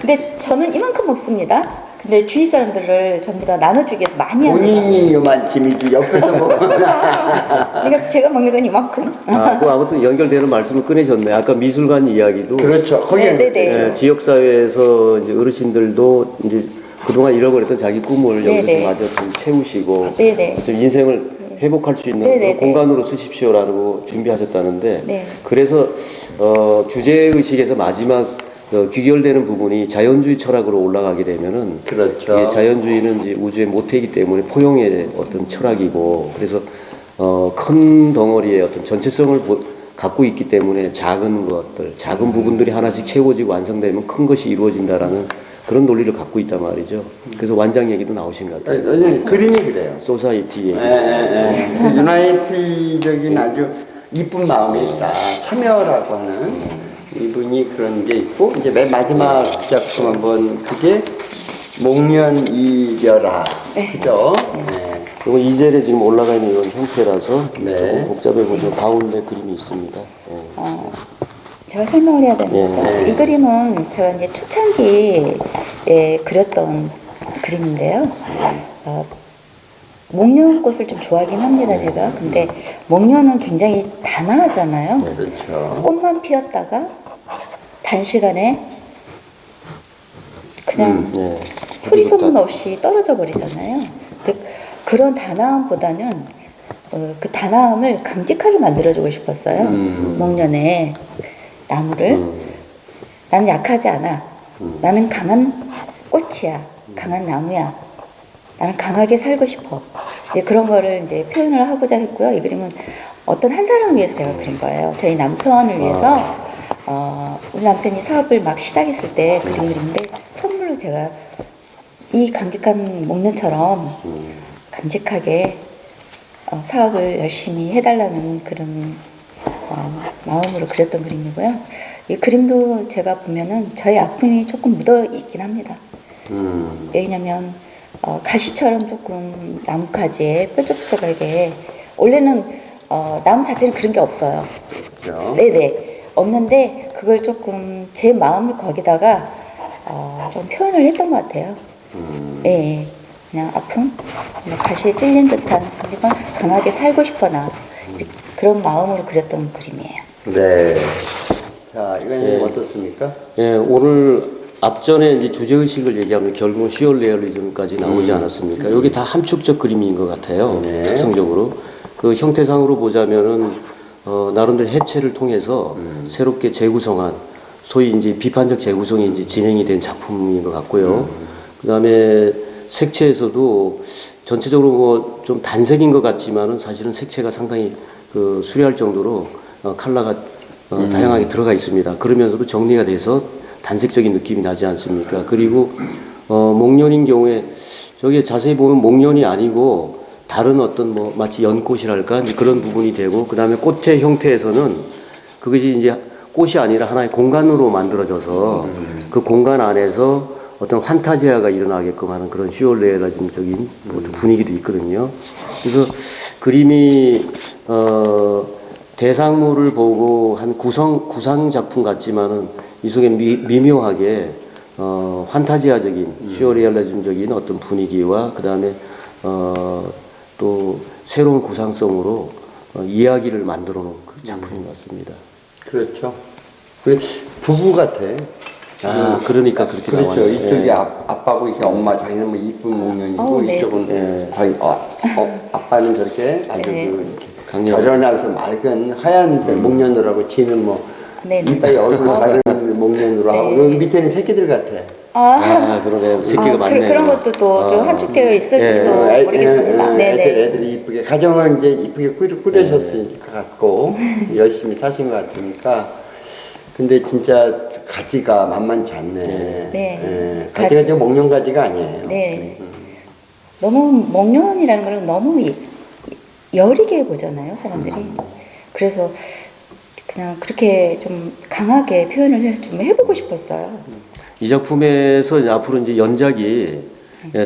근데 저는 이만큼 먹습니다. 근데 주위 사람들을 전부 다 나눠주기 위해서 많이 합니다. 본인이 요만큼이지 옆에서 먹으면 그러니까 제가 먹는 건 이만큼. 그 아무튼 연결되는 말씀을 꺼내셨네. 아까 미술관 이야기도 그렇죠. 거기에 네네네. 지역사회에서 이제 어르신들도 이제 그동안 잃어버렸던 자기 꿈을 네네. 여기서 마저 좀 채우시고 네네. 좀 인생을 회복할 수 있는 네네네. 그런 공간으로 쓰십시오라고 준비하셨다는데 네. 그래서 주제의식에서 마지막 귀결되는 부분이 자연주의 철학으로 올라가게 되면은 그렇죠. 이게 자연주의는 이제 우주의 모태이기 때문에 포용의 어떤 철학이고 그래서 큰 덩어리의 어떤 전체성을 갖고 있기 때문에 작은 것들, 작은 부분들이 하나씩 채워지고 완성되면 큰 것이 이루어진다라는 그런 논리를 갖고 있단 말이죠. 그래서 완장 얘기도 나오신 것 같아요. 그림이 그래요. 소사이티 얘기. 그 유나이티적인 아주 이쁜 마음이 있다. 참여라고 하는 이분이 그런 게 있고 이제 맨 마지막 작품 한번 그게 목련 이별아 그죠? 네. 그리고 이젤에 지금 올라가 있는 이런 형태라서 네. 조금 복잡해 보시면 가운데 그림이 있습니다. 제가 설명을 해야 되는 예. 거죠. 이 그림은 제가 이제 초창기에 그렸던 그림인데요. 목련꽃을 좀 좋아하긴 합니다, 제가. 근데 목련은 굉장히 단아하잖아요. 그렇죠. 꽃만 피었다가 단시간에 그냥 예. 소리 소문 없이 떨어져 버리잖아요. 그런 단아함보다는 그 단아함을 강직하게 만들어주고 싶었어요. 목련의 나무를. 나는 약하지 않아. 나는 강한 꽃이야. 강한 나무야. 나는 강하게 살고 싶어. 이제 그런 거를 이제 표현을 하고자 했고요. 이 그림은 어떤 한 사람을 위해서 제가 그린 거예요. 저희 남편을 위해서 우리 남편이 사업을 막 시작했을 때 그림 그리는데 선물로 제가 이 강직한 목련처럼 강직하게 사업을 열심히 해달라는 그런 마음으로 그렸던 그림이고요. 이 그림도 제가 보면은 저의 아픔이 조금 묻어 있긴 합니다. 왜냐면 가시처럼 조금 나뭇가지에 뾰족뾰족하게 원래는 나무 자체는 그런 게 없어요. 그렇죠. 네네 없는데 그걸 조금 제 마음을 거기다가 좀 표현을 했던 것 같아요. 네, 그냥 아픔, 뭐 가시에 찔린 듯한 하지만 강하게 살고 싶어나 그런 마음으로 그렸던 그림이에요. 네. 자, 이건 네. 어떻습니까? 예, 오늘 앞전에 이제 주제의식을 얘기하면 결국은 슈어레얼리즘까지 나오지 않았습니까? 여기 다 함축적 그림인 것 같아요. 네. 특성적으로. 그 형태상으로 보자면은, 나름대로 해체를 통해서 새롭게 재구성한, 소위 이제 비판적 재구성이 이제 진행이 된 작품인 것 같고요. 그 다음에 색채에서도 전체적으로 뭐 좀 단색인 것 같지만은 사실은 색채가 상당히 그 수려할 정도로 컬러가 다양하게 들어가 있습니다. 그러면서도 정리가 돼서 단색적인 느낌이 나지 않습니까? 그리고 목련인 경우에 저게 자세히 보면 목련이 아니고 다른 어떤 뭐 마치 연꽃이랄까 이제 그런 부분이 되고 그 다음에 꽃의 형태에서는 그것이 이제 꽃이 아니라 하나의 공간으로 만들어져서 그 공간 안에서 어떤 환타지아가 일어나게끔 하는 그런 슈어레얼리즘적인 어떤 분위기도 있거든요. 그래서 그림이 대상물을 보고 한 구상 작품 같지만은 이 속에 미묘하게 환타지아적인 슈어리얼리즘적인 어떤 분위기와 그 다음에 또 새로운 구상성으로 이야기를 만들어 놓은 그 작품인 것 같습니다. 그렇죠. 그 부부 같아. 그러니까 그렇게 그렇죠. 나와요. 이쪽이 예. 아빠고 이렇게 엄마 자기는 뭐 이쁜 목련이고 네. 이쪽은 자기 아빠는 저렇게 아주 네. 그 이렇게 강렬. 결연해서 맑은 하얀 목련으로 하고 지는 뭐 네네. 이빨이 얼굴 가리는 목련으로 하고 네. 여기 밑에는 새끼들 같아. 그러네요. 새끼가 많네요. 그런 것도 또 좀 함축되어 있을지도 애- 모르겠습니다. 네네. 애들이 이쁘게 가정을 이제 이쁘게 꾸려셨을 것 같고 열심히 사신 것 같으니까 근데 진짜 가지가 만만치 않네. 네. 예, 가지가 저 목련 가지가 아니에요. 네. 너무 목련이라는 거는 너무 여리게 보잖아요, 사람들이. 그래서 그냥 그렇게 좀 강하게 표현을 좀 해보고 싶었어요. 이 작품에서 이제 앞으로 이제 연작이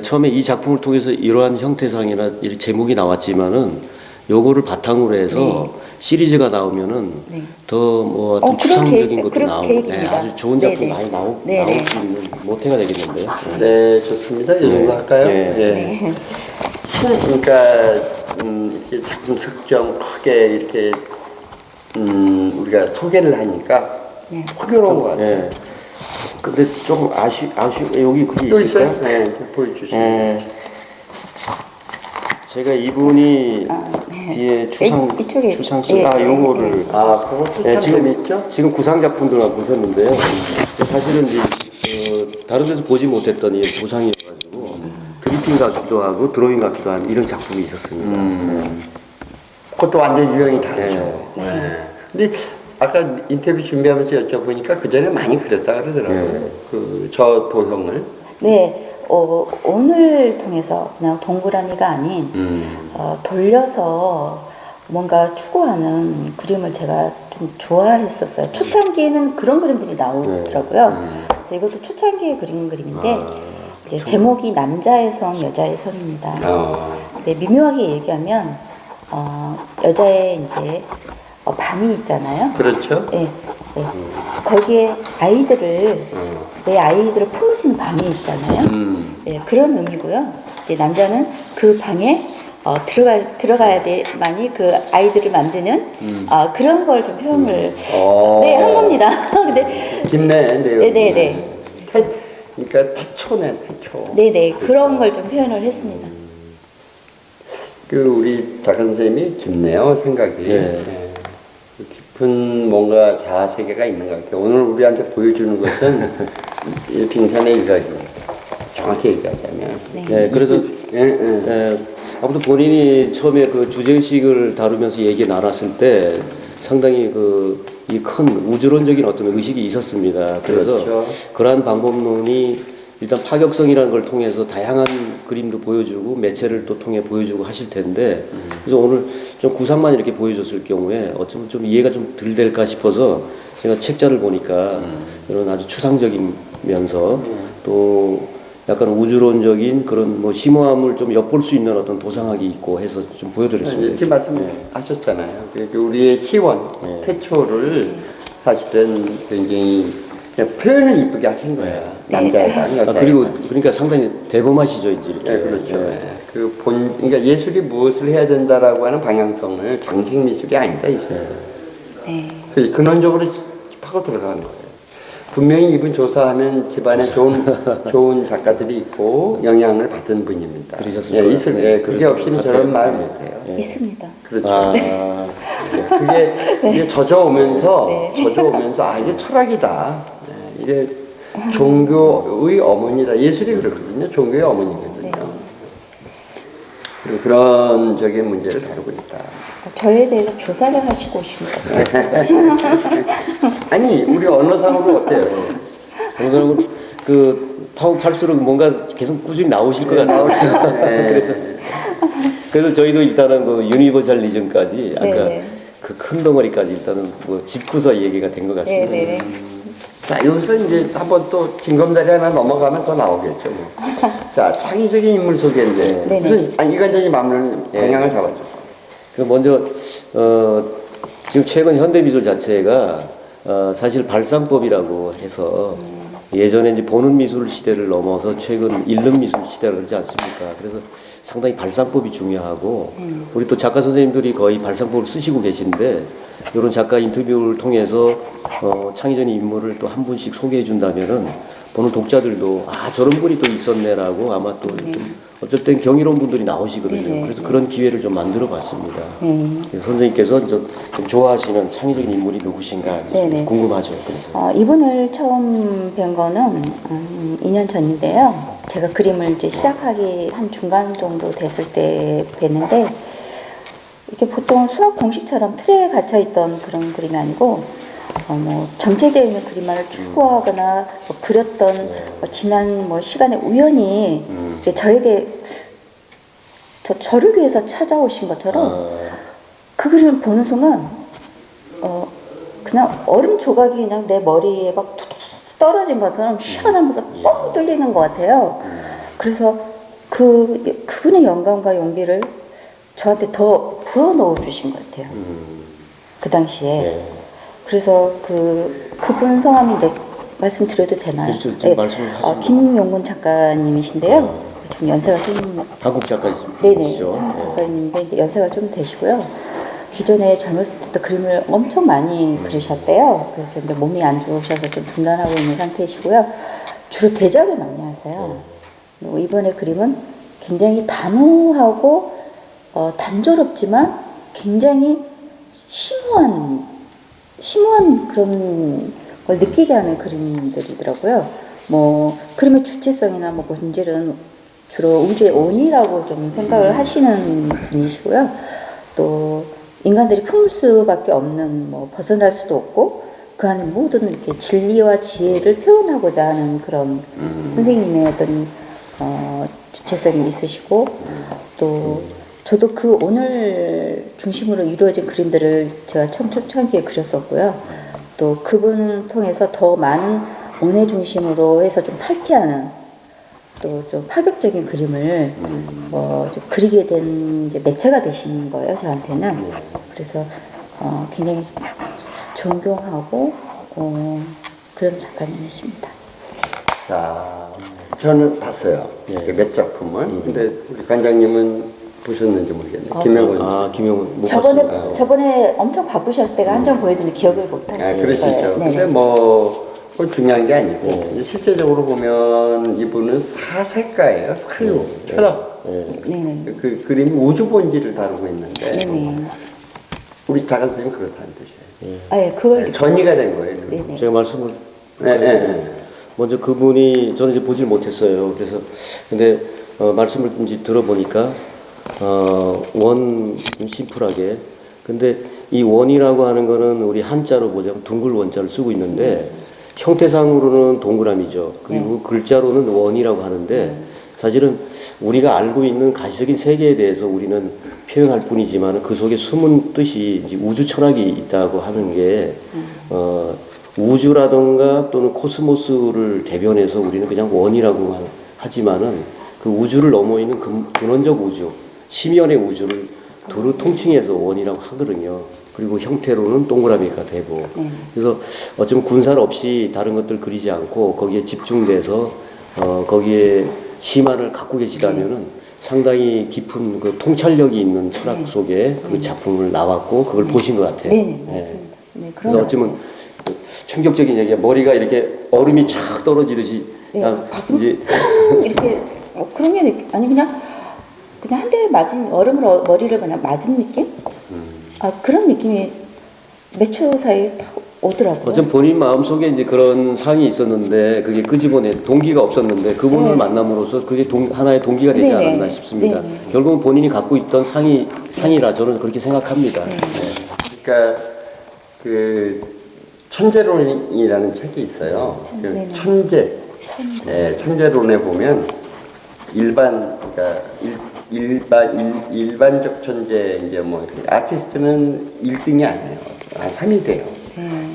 처음에 이 작품을 통해서 이러한 형태상이나 이 제목이 나왔지만은 요거를 바탕으로 해서 시리즈가 나오면은 네. 더 뭐 어떤 그런 추상적인 계획- 것도 그런 나오고 계획입니다. 아주 좋은 작품 네네. 많이 나올 네네. 수 있는 모태가 되겠는데요. 네, 좋습니다. 이 정도 할까요? 네. 예. 네. 그러니까 이렇게 작품 설정 크게 이렇게 우리가 소개를 하니까 네. 흥겨로운 것 같아요. 예. 근데 좀 여기 그게 또 있을까요? 있어요? 네, 좀 보여주시죠. 제가 이분이 네. 뒤에 추상 이쪽에 추상 있- 예, 요거를 그것도 참 지금 재밌죠? 지금 구상 작품들만 보셨는데요. 사실은 이제 다른 데서 보지 못했던 이 구상이어가지고 드리핑 같기도 하고 드로잉 같기도 한 이런 작품이 있었습니다. 그것도 완전 유형이 다르죠. 네. 근데 아까 인터뷰 준비하면서 여쭤보니까 그 전에 많이 그렸다 그러더라고요. 그 저 도형을. 네. 오늘 통해서 그냥 동그라미가 아닌 돌려서 뭔가 추구하는 그림을 제가 좀 좋아했었어요. 초창기에는 그런 그림들이 나오더라고요. 그래서 이것도 초창기에 그린 그림인데 이제 제목이 남자의 성, 여자의 성입니다. 네, 미묘하게 얘기하면 여자의 이제 방이 있잖아요. 그렇죠. 네, 네. 거기에 내 아이들을 품을 수 있는 방이 있잖아요. 네, 그런 의미고요. 이제 남자는 그 방에 들어가야 돼만이 그 아이들을 만드는 그런 걸 좀 표현을 한 겁니다. 근데 깊네, 내용이. 네네네. 그러니까 태초네, 태초. 네네 그런 걸 좀 표현을 했습니다. 그 우리 작가 선생님이 깊네요, 생각이. 네. 네. 깊은 뭔가 자아 세계가 있는 것 같아요. 오늘 우리한테 보여주는 것은 이 빙산의 일각이에요. 정확히 얘기하자면. 네, 그래서 아무튼 본인이 처음에 그 주제의식을 다루면서 얘기 나눴을 때 상당히 이 큰 우주론적인 어떤 의식이 있었습니다. 그래서 그렇죠. 그러한 방법론이 일단 파격성이라는 걸 통해서 다양한 그림도 보여주고 매체를 또 통해 보여주고 하실 텐데 그래서 오늘 좀 구상만 이렇게 보여줬을 경우에 어쩌면 좀 이해가 좀 덜 될까 싶어서 제가 책자를 보니까 이런 아주 추상적이면서 또 약간 우주론적인 그런 뭐 심오함을 좀 엿볼 수 있는 어떤 도상학이 있고 해서 좀 보여드렸습니다. 이렇게 말씀하셨잖아요. 그러니까 우리의 희원, 태초를 사실은 굉장히 그냥 표현을 이쁘게 하신 거야. 남자애랑 여자애랑. 그리고 그러니까 상당히 대범하시죠, 이제 이렇게. 네, 그렇죠. 그러니까 예술이 무엇을 해야 된다라고 하는 방향성을 장식 미술이 아니다 이죠. 네. 그 근원적으로 파고 들어가는 거예요. 분명히 이분 조사하면 집안에 좋은 작가들이 있고 영향을 받은 분입니다. 그러셨을 예, 거예요. 있을, 네, 예, 그게 그랬을 없이는 것 저런 같아요. 말 못해요. 네. 있습니다. 그렇죠. 아, 이게 젖어오면서 아 이게 철학이다. 네, 이게 종교의 어머니다. 예술이 그렇거든요. 종교의 어머니거든요. 그런 적인 문제를 다루고 있다. 저에 대해서 조사를 하시고 오신 것 같습니다. 아니 우리 언어상으로 어때요? 정선은 그 파업할수록 뭔가 계속 꾸준히 나오실 것 같아요. 그래서 저희도 일단은 그 유니버셜리즘까지 아까 네네. 그 큰 덩어리까지 일단은 뭐 짚고서 얘기가 된 것 같습니다. 네네네. 자 여기서 이제 한번 또 징검다리 하나 넘어가면 더 나오겠죠. 뭐. 자 창의적인 인물 소개인데 네네. 무슨 이관장이 마무리 방향을 잡아줬어요. 그 먼저 지금 최근 현대미술 자체가 사실 발상법이라고 해서 예전에 이제 보는 미술 시대를 넘어서 최근 읽는 미술 시대라 그러지 않습니까? 그래서 상당히 발상법이 중요하고 우리 또 작가 선생님들이 거의 발상법을 쓰시고 계신데 이런 작가 인터뷰를 통해서 창의적인 인물을 또 한 분씩 소개해 준다면은 보는 독자들도 아 저런 분이 또 있었네라고 아마 또 좀 어쩔 땐 경이로운 분들이 나오시거든요. 네네. 그래서 그런 기회를 좀 만들어 봤습니다. 네. 그래서 선생님께서 좀 좋아하시는 창의적인 인물이 누구신가 네네. 궁금하죠. 그래서. 이분을 처음 뵌 거는 2년 전인데요. 제가 그림을 이제 시작하기 한 중간 정도 됐을 때 뵀는데 이게 보통 수학 공식처럼 틀에 갇혀 있던 그런 그림이 아니고 뭐 정체되어 있는 그림만을 추구하거나 뭐 그렸던 뭐 지난 뭐 시간에 우연히 이게 저에게 저를 위해서 찾아오신 것처럼 그 그림을 보는 순간 그냥 얼음 조각이 그냥 내 머리에 막 툭툭툭 떨어진 것처럼 시원하면서 뻥 뚫리는 것 같아요. 그래서 그분의 영감과 용기를 저한테 더 불어넣어 주신 것 같아요. 그 당시에. 네. 그래서 그분 성함이 이제 말씀드려도 되나요? 그렇죠. 좀 말씀을 하시면. 김용군 작가님이신데요. 지금 연세가 좀 한국 네네 작가이시죠. 한국 작가님인데 이제 연세가 좀 되시고요. 기존에 젊었을 때도 그림을 엄청 많이 그리셨대요. 그래서 좀 이제 몸이 안 좋으셔서 좀 중단하고 있는 상태이시고요. 주로 대작을 많이 하세요. 그리고 이번에 그림은 굉장히 단호하고 단조롭지만 굉장히 심오한 그런 걸 느끼게 하는 그림들이더라고요. 뭐 그림의 주체성이나 뭐 본질은 주로 우주의 원이라고 좀 생각을 하시는 분이시고요. 또 인간들이 품을 수밖에 없는 뭐 벗어날 수도 없고 그 안에 모든 이렇게 진리와 지혜를 표현하고자 하는 그런 선생님의 어떤 주체성이 있으시고 또 저도 그 오늘 중심으로 이루어진 그림들을 제가 처음 초창기에 그렸었고요. 또 그분을 통해서 더 많은 원의 중심으로 해서 좀 탈피하는 또 좀 파격적인 그림을 좀 그리게 된 이제 매체가 되신 거예요, 저한테는. 그래서 굉장히 존경하고 그런 작가님이십니다. 자, 저는 봤어요. 예. 몇 작품을. 근데 우리 관장님은 보셨는지 모르겠네요. 김영건. 김영훈 못 봤습니다. 저번에 엄청 바쁘셨을 때가 한 장 보여드렸는데 기억을 못 하시죠. 그러시죠. 근데 그건 중요한 게 아니고 이제 실제적으로 보면 이분은 사색가예요. 사유, 철학. 네네. 그 그림이 우주 본질을 다루고 있는데 네네. 우리 작가 선생님은 그렇다는 뜻이에요. 네, 그걸 전이가 된 거예요. 네네. 제가 말씀을 네. 먼저 그분이 저는 이제 보질 못했어요. 그래서 근데 말씀을 이제 들어보니까 원 심플하게 근데 이 원이라고 하는 거는 우리 한자로 보자면 둥글 원자를 쓰고 있는데 형태상으로는 동그라미죠. 그리고 글자로는 원이라고 하는데 사실은 우리가 알고 있는 가시적인 세계에 대해서 우리는 표현할 뿐이지만 그 속에 숨은 뜻이 이제 우주 철학이 있다고 하는 게 우주라던가 또는 코스모스를 대변해서 우리는 그냥 원이라고 하지만은 그 우주를 넘어 있는 근원적 우주, 심연의 우주를 두루 통칭해서 원이라고 하거든요. 그리고 형태로는 동그라미가 되고 그래서 어쩌면 군살 없이 다른 것들 그리지 않고 거기에 집중돼서 거기에 시만을 갖고 계시다면은 상당히 깊은 그 통찰력이 있는 철학 속에 그 작품을 나왔고 그걸 보신 것 같아요. 네네 맞습니다. 네, 그런 그래서 어쩌면 충격적인 얘기야. 머리가 이렇게 얼음이 촥 떨어지듯이 가슴 이제 이렇게 그런 게 아니 그냥 한 대 맞은 얼음으로 머리를 그냥 맞은 느낌? 그런 느낌이 몇 초 사이에 딱 오더라고요. 어쩜 본인 마음속에 이제 그런 상이 있었는데 그게 끄집어내 동기가 없었는데 그분을 만남으로써 그게 하나의 동기가 되지 네네. 않았나 싶습니다. 네네. 결국은 본인이 갖고 있던 상이라 저는 그렇게 생각합니다. 그러니까 그 천재론이라는 책이 있어요. 네네. 천재. 네, 천재론에 보면 그러니까 일반적 천재 이제 뭐 아티스트는 1등이 아니에요. 한 3위 돼요.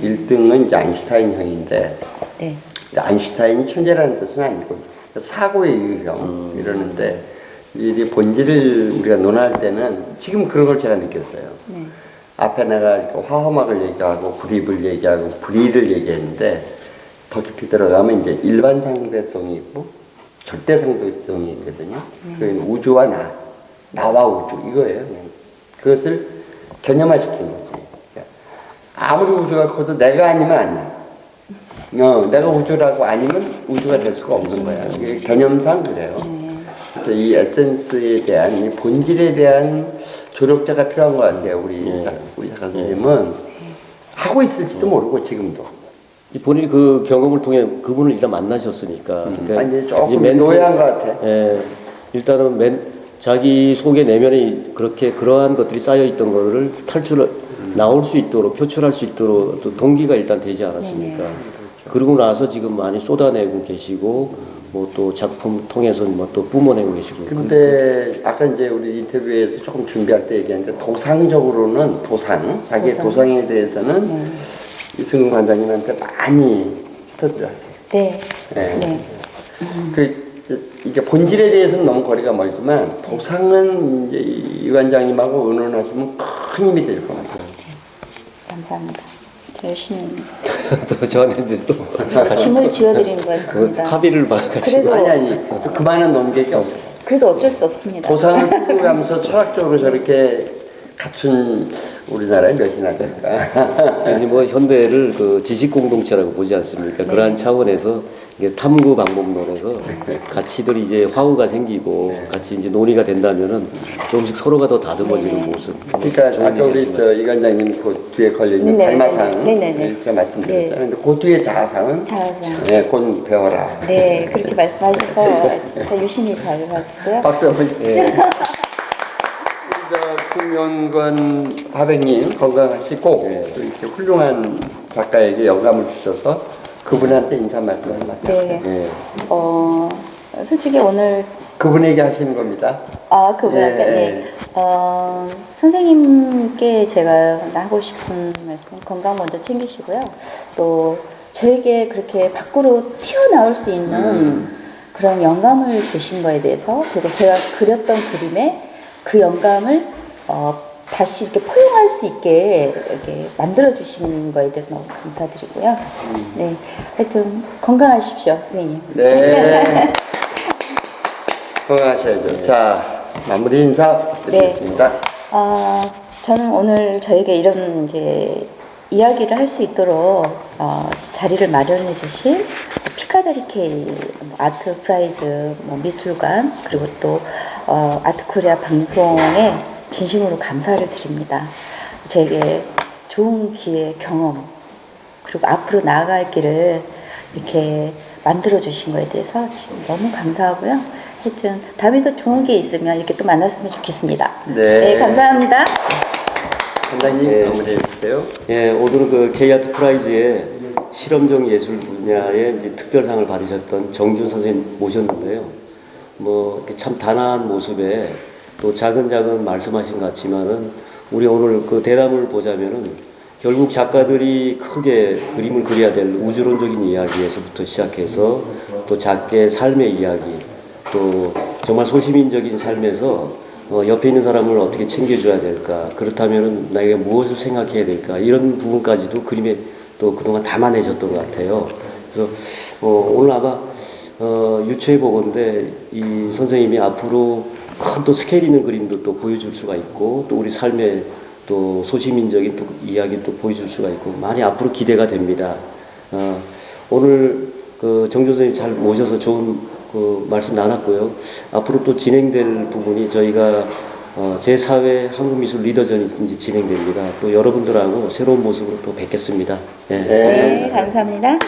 1등은 이제 아인슈타인 형인데 네. 아인슈타인이 천재라는 뜻은 아니고 사고의 유형 이러는데 이 본질을 우리가 논할 때는 지금 그런 걸 제가 느꼈어요. 앞에 내가 화험학을 얘기하고 구립을 얘기하고 불의를 얘기했는데 더 깊이 들어가면 이제 일반 상대성이 있고 절대 상대성이 있거든요. 그건 우주와 나와 우주 이거예요. 그냥. 그것을 개념화시키는 거지. 아무리 우주가 커도 내가 아니면 아니야. 내가 우주라고 아니면 우주가 될 수가 없는 거야. 이게 개념상 그래요. 그래서 이 에센스에 대한 이 본질에 대한 조력자가 필요한 것 같아요. 우리 작가 선생님은 하고 있을지도 모르고 지금도. 본인이 그 경험을 통해 그분을 일단 만나셨으니까. 그러니까 아니 조금 노예한 것 같아. 일단은 자기 속에 내면에 그러한 것들이 쌓여 있던 거를 나올 수 있도록 표출할 수 있도록 또 동기가 일단 되지 않았습니까? 그러고 나서 지금 많이 쏟아내고 계시고 뭐 또 작품 통해서 뭐 또 뿜어내고 계시고. 근데 아까 이제 우리 인터뷰에서 조금 준비할 때 얘기했는데 도상적으로는 자기의 도상에 대해서는 이승훈 관장님한테 많이 스터디를 하세요. 네. 네. 이게 본질에 대해서는 너무 거리가 멀지만 도상은 이제 이 관장님하고 의논하시면 큰 힘이 될 것 같아요. 감사합니다. 열심히 또 저한테 이제 또 짐을 쥐어드리는 것 같습니다. 합의를 봐가지고. 그래도 아니 또 그만한 논객이 없어요. 그래도 어쩔 수 없습니다. 도상을 풀고가면서 철학적으로 저렇게 갖춘 우리나라에 몇이나 될까? 아니 뭐 현대를 그 지식 공동체라고 보지 않습니까? 그러한 차원에서 이게 탐구 방법론에서 가치들이 이제 화우가 생기고 같이 이제 논의가 된다면은 조금씩 서로가 더 다듬어지는 모습. 그러니까 아까 우리 이 관장님 그 뒤에 걸려 있는 달마상 이렇게 말씀드렸잖아요. 근데 그 뒤에 자아상은 네, 곧 배워라. 네, 그렇게 말씀하셔서 유심히 잘 봤고요. 박수 한번. 김연건 화백님 건강하시고 이렇게 훌륭한 작가에게 영감을 주셔서 그분한테 인사 말씀을 맡았어요. 네. 솔직히 오늘 그분에게 하시는 겁니다. 그분한테 선생님께 제가 하고 싶은 말씀 건강 먼저 챙기시고요. 또 저에게 그렇게 밖으로 튀어나올 수 있는 그런 영감을 주신 거에 대해서 그리고 제가 그렸던 그림에 그 영감을 다시 이렇게 포용할 수 있게 이렇게 만들어 주시는 거에 대해서 너무 감사드리고요. 네, 하여튼 건강하십시오, 선생님. 네. 건강하셔야죠. 자, 마무리 인사 드리겠습니다. 저는 오늘 저에게 이런 이제 이야기를 할 수 있도록 자리를 마련해 주신 피카다리 K 아트 프라이즈 미술관 그리고 또 아트코리아 방송에 진심으로 감사를 드립니다. 저에게 좋은 기회, 경험 그리고 앞으로 나아갈 길을 이렇게 만들어 주신 거에 대해서 너무 감사하고요. 하여튼 다음에도 좋은 게 있으면 이렇게 또 만났으면 좋겠습니다. 네, 감사합니다. 원장님 마무리해 주세요. 오늘은 그 K아트 프라이즈에 실험적 예술 분야에 이제 특별상을 받으셨던 정준 선생님 모셨는데요. 뭐 이렇게 참 단아한 모습에 또 작은 말씀하신 것 같지만은 우리 오늘 그 대담을 보자면은 결국 작가들이 크게 그림을 그려야 될 우주론적인 이야기에서부터 시작해서 또 작게 삶의 이야기, 또 정말 소시민적인 삶에서 옆에 있는 사람을 어떻게 챙겨줘야 될까, 그렇다면 나에게 무엇을 생각해야 될까, 이런 부분까지도 그림에 또 그동안 담아내셨던 것 같아요. 그래서 오늘 아마 유추해 보건데 이 선생님이 앞으로 큰 또 스케일 있는 그림도 또 보여줄 수가 있고, 또 우리 삶의 또 소시민적인 또 이야기 또 보여줄 수가 있고, 많이 앞으로 기대가 됩니다. 오늘 그 정준 선생님 잘 모셔서 좋은 그 말씀 나눴고요. 앞으로 또 진행될 부분이 저희가 제4회 한국미술 리더전이 이제 진행됩니다. 또 여러분들하고 새로운 모습으로 또 뵙겠습니다. 네, 네, 감사합니다.